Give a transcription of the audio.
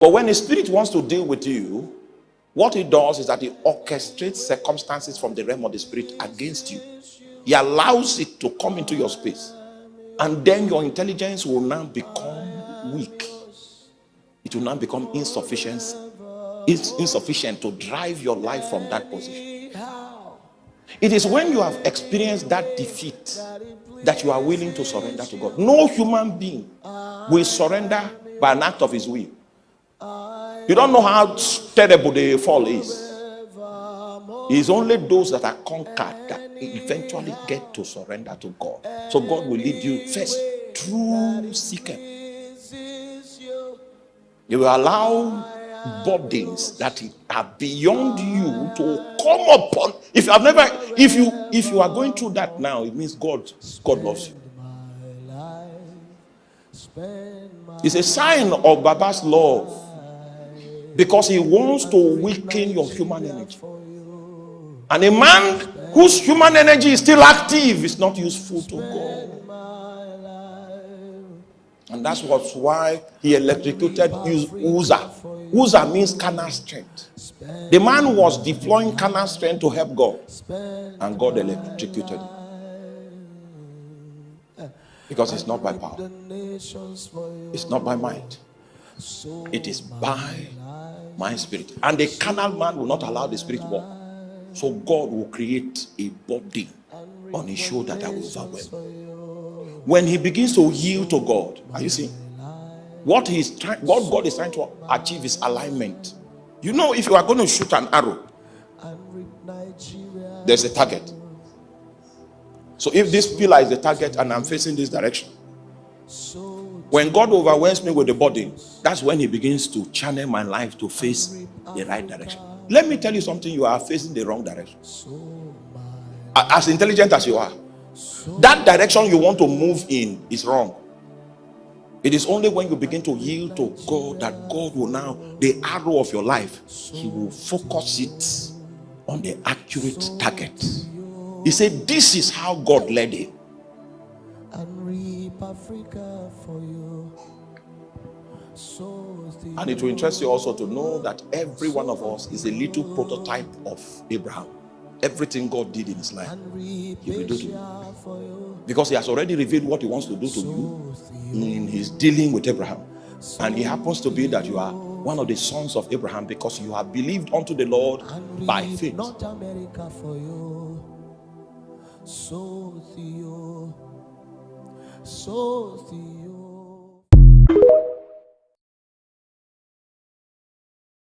But when a spirit wants to deal with you, what it does is that it orchestrates circumstances from the realm of the spirit against you. He allows it to come into your space. And then your intelligence will now become weak. It will now become insufficient to drive your life from that position. It is when you have experienced that defeat that you are willing to surrender to God. No human being will surrender by an act of his will. You don't know how terrible the fall is. It is only those that are conquered that eventually get to surrender to God. So God will lead you first through Sikhem. You will allow burdens that are beyond you to come upon. If you are going through that now, it means God loves you. It's a sign of Baba's love, because he wants to weaken your human energy. And a man whose human energy is still active is not useful to God. And that's why he electrocuted Uzzah. Uzzah means carnal strength. The man was deploying carnal strength to help God, and God electrocuted him. Because it's not by power, it's not by might, it is by my spirit. And the carnal man will not allow the spirit to walk. So God will create a body on his shoulder that will overwhelm. When he begins to yield to God, are you seeing? What God is trying to achieve is alignment. You know, if you are going to shoot an arrow, there's a target. So if this pillar is the target and I'm facing this direction, when God overwhelms me with the body, that's when he begins to channel my life to face the right direction. Let me tell you something, you are facing the wrong direction. As intelligent as you are, that direction you want to move in is wrong. It is only when you begin to yield to God that God will now, the arrow of your life, he will focus it on the accurate target. He said, this is how God led him. And it will interest you also to know that every one of us is a little prototype of Abraham. Everything God did in his life, he will do to you. Because he has already revealed what he wants to do to you in his dealing with Abraham. And it happens to be that you are one of the sons of Abraham because you have believed unto the Lord by faith. So